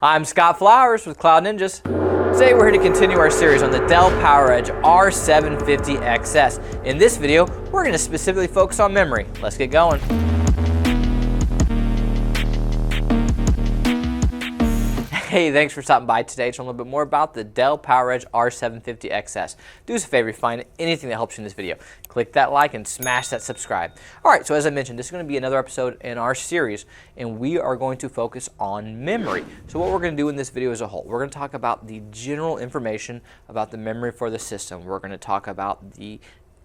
I'm Scott Flowers with Cloud Ninjas. Today we're here to continue our series on the Dell PowerEdge R750xs. In this video, we're going to specifically focus on memory. Let's get going. Hey, thanks for stopping by today to learn a little bit more about the Dell PowerEdge R750xs. Do us a favor, if you find anything that helps you in this video, click that like and smash that subscribe. All right, so as I mentioned, this is going to be another episode in our series, and we are going to focus on memory. So what we're going to do in this video as a whole, we're going to talk about the general information about the memory for the system. We're going to talk about the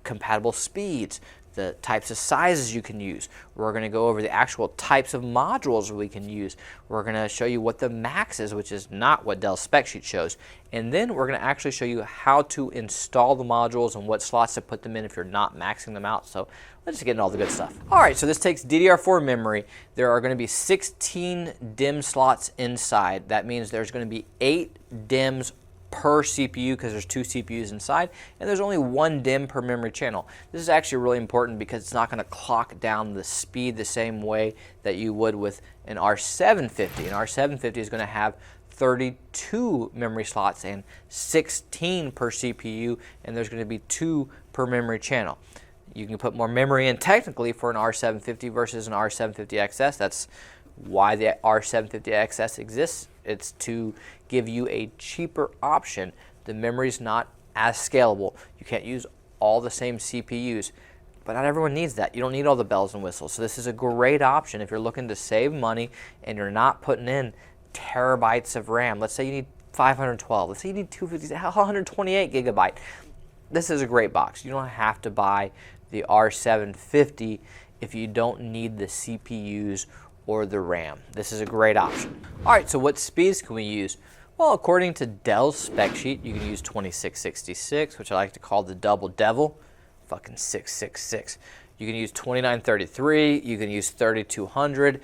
compatible speeds, the types of sizes you can use. We're going to go over the actual types of modules we can use. We're going to show you what the max is, which is not what Dell's spec sheet shows. And then we're going to actually show you how to install the modules and what slots to put them in if you're not maxing them out. So let's just get into all the good stuff. All right, so this takes DDR4 memory. There are going to be 16 DIMM slots inside. That means there's going to be 8 DIMMs per CPU because there's 2 CPUs inside, and there's only 1 DIMM per memory channel. This is actually really important because it's not going to clock down the speed the same way that you would with an R750. An R750 is going to have 32 memory slots and 16 per CPU, and there's going to be 2 per memory channel. You can put more memory in technically for an R750 versus an R750xs. That's why the R750xs exists. It's to give you a cheaper option. The memory's not as scalable. You can't use all the same CPUs, but not everyone needs that. You don't need all the bells and whistles. So this is a great option if you're looking to save money and you're not putting in terabytes of RAM. Let's say you need 512. Let's say you need 250, 128 gigabyte. This is a great box. You don't have to buy the R750 if you don't need the CPUs or the RAM. This is a great option. All right, so what speeds can we use? Well, according to Dell's spec sheet, you can use 2666, which I like to call the double devil, fucking 666. You can use 2933, you can use 3200,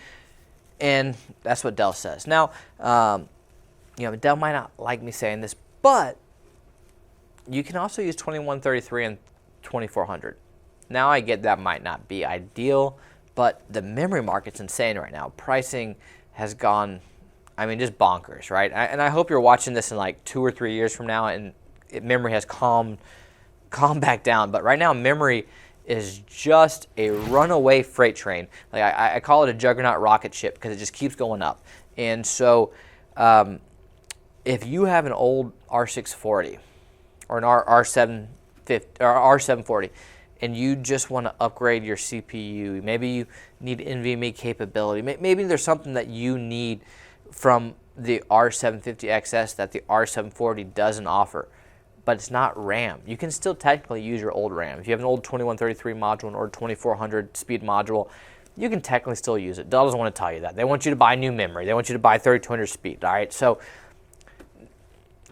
and that's what Dell says. Now, Dell might not like me saying this, but you can also use 2133 and 2400. Now, I get that might not be ideal, but the memory market's insane right now. Pricing has gone, just bonkers, right? And I hope you're watching this in like 2 or 3 years from now and memory has calmed back down. But right now, memory is just a runaway freight train. Like I call it a juggernaut rocket ship because it just keeps going up. And so if you have an old R640 or an R750 or R740, and you just want to upgrade your CPU, maybe you need NVMe capability, maybe there's something that you need from the R750xs that the R740 doesn't offer, but it's not RAM. You can still technically use your old RAM. If you have an old 2133 module or 2400 speed module, you can technically still use it. Dell doesn't want to tell you that. They want you to buy new memory. They want you to buy 3200 speed, all right? So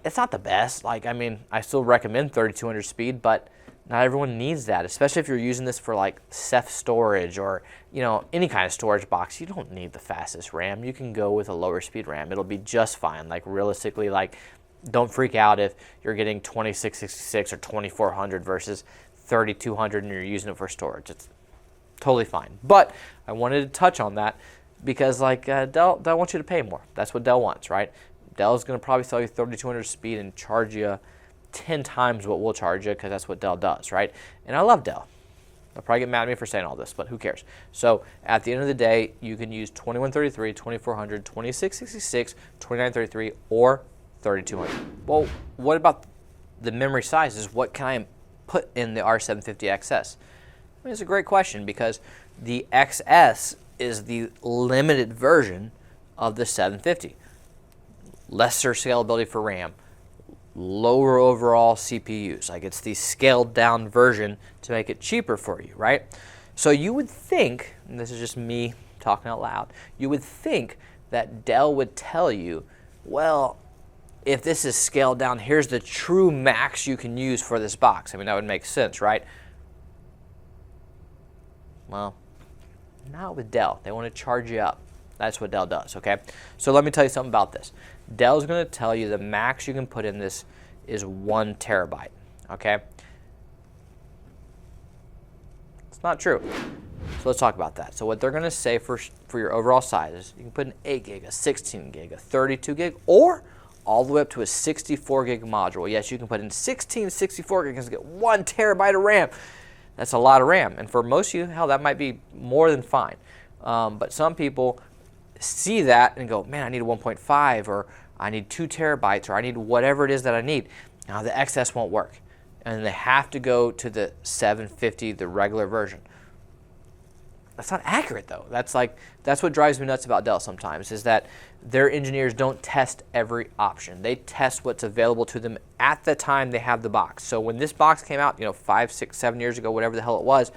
it's not the best. I still recommend 3200 speed, but not everyone needs that, especially if you're using this for like Ceph storage or any kind of storage box. You don't need the fastest RAM. You can go with a lower speed RAM. It'll be just fine. Like realistically, don't freak out if you're getting 2666 or 2400 versus 3200 and you're using it for storage. It's totally fine. But I wanted to touch on that because Dell wants you to pay more. That's what Dell wants, right? Dell's going to probably sell you 3200 speed and charge you 10 times what we'll charge you because that's what Dell does, right? And I love Dell. They'll probably get mad at me for saying all this, but who cares? So at the end of the day, you can use 2133, 2400, 2666, 2933, or 3200. Well, what about the memory sizes? What can I put in the R750xs? It's a great question because the XS is the limited version of the 750. Lesser scalability for RAM, lower overall CPUs. It's the scaled down version to make it cheaper for you, right? So you would think, and this is just me talking out loud, you would think that Dell would tell you, well, if this is scaled down, here's the true max you can use for this box. That would make sense, right? Well, not with Dell. They want to charge you up. That's what Dell does, okay? So let me tell you something about this. Dell's going to tell you the max you can put in this is 1 terabyte, okay? It's not true. So let's talk about that. So what they're going to say for your overall sizes, you can put an 8 gig, a 16 gig, a 32 gig, or all the way up to a 64 gig module. Yes, you can put in 16 64 gigs and get 1 terabyte of RAM. That's a lot of RAM. And for most of you, hell, that might be more than fine. But some people see that and go, man, I need a 1.5, or I need 2 terabytes, or I need whatever it is that I need. Now the XS won't work. And they have to go to the 750, the regular version. That's not accurate though. That's what drives me nuts about Dell sometimes, is that their engineers don't test every option. They test what's available to them at the time they have the box. So when this box came out, 5, 6, 7 years ago, whatever the hell it was,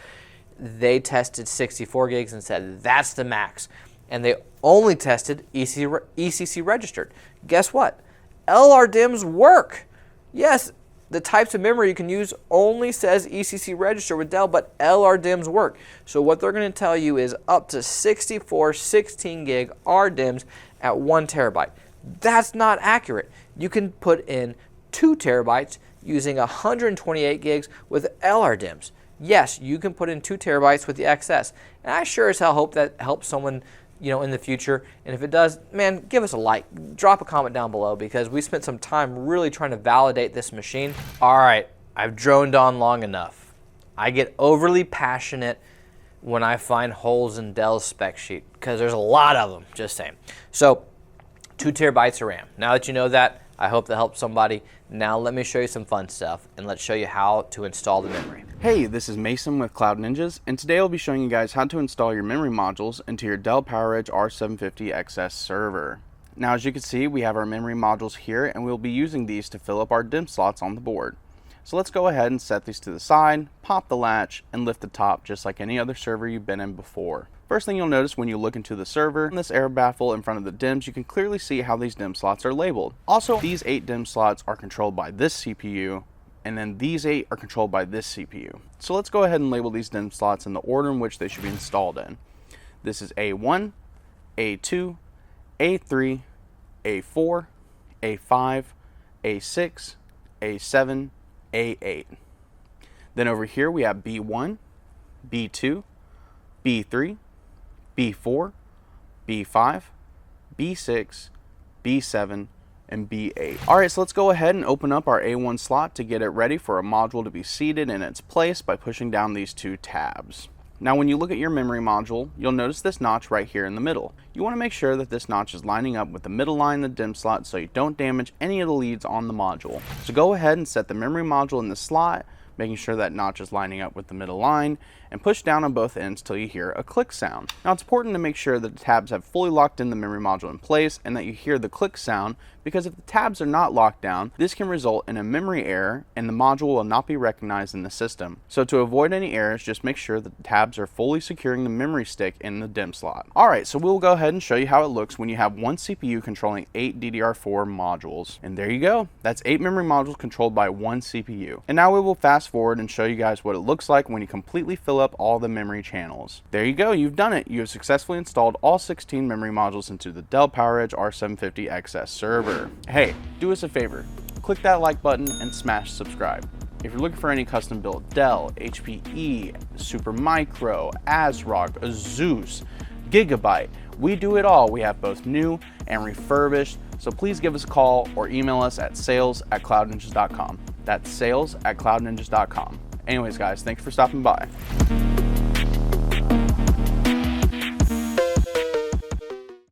they tested 64 gigs and said that's the max. And they only tested ECC registered. Guess what? LRDIMMs work. Yes, the types of memory you can use only says ECC register with Dell, but LRDIMMs work. So what they're going to tell you is up to 64 16 gig RDIMMs at 1 terabyte. That's not accurate. You can put in 2 terabytes using 128 gigs with LRDIMMs. Yes, you can put in 2 terabytes with the XS. And I sure as hell hope that helps someone in the future. And if it does, man, give us a like. Drop a comment down below, because we spent some time really trying to validate this machine. All right, I've droned on long enough. I get overly passionate when I find holes in Dell's spec sheet, because there's a lot of them, just saying. So 2 terabytes of RAM. Now that you know that, I hope that helps somebody. Now let me show you some fun stuff, and let's show you how to install the memory. Hey, this is Mason with Cloud Ninjas, and today I'll be showing you guys how to install your memory modules into your Dell PowerEdge R750xs Server. Now, as you can see, we have our memory modules here, and we'll be using these to fill up our DIMM slots on the board. So let's go ahead and set these to the side, pop the latch, and lift the top just like any other server you've been in before. First thing you'll notice when you look into the server, in this air baffle in front of the DIMMs, you can clearly see how these DIMM slots are labeled. Also, these 8 DIMM slots are controlled by this CPU, and then these 8 are controlled by this CPU. So let's go ahead and label these DIMM slots in the order in which they should be installed in. This is A1, A2, A3, A4, A5, A6, A7, A8. Then over here we have B1, B2, B3, B4, B5, B6, B7, and B8. Alright, so let's go ahead and open up our A1 slot to get it ready for a module to be seated in its place by pushing down these 2 tabs. Now when you look at your memory module, you'll notice this notch right here in the middle. You want to make sure that this notch is lining up with the middle line of the DIMM slot so you don't damage any of the leads on the module. So go ahead and set the memory module in the slot, making sure that notch is lining up with the middle line, and push down on both ends till you hear a click sound. Now it's important to make sure that the tabs have fully locked in the memory module in place and that you hear the click sound, because if the tabs are not locked down, this can result in a memory error and the module will not be recognized in the system. So to avoid any errors, just make sure that the tabs are fully securing the memory stick in the DIMM slot. Alright, so we'll go ahead and show you how it looks when you have one CPU controlling 8 DDR4 modules. And there you go. That's 8 memory modules controlled by one CPU. And now we will fast forward and show you guys what it looks like when you completely fill up all the memory channels. There you go, you've done it. You have successfully installed all 16 memory modules into the Dell PowerEdge R750xs Server. Hey, do us a favor, click that like button and smash subscribe. If you're looking for any custom built Dell, HPE, Supermicro, ASRock, Asus, Gigabyte, we do it all. We have both new and refurbished, so please give us a call or email us at sales@cloudninjas.com. That's sales@cloudninjas.com. Anyways guys, thanks for stopping by.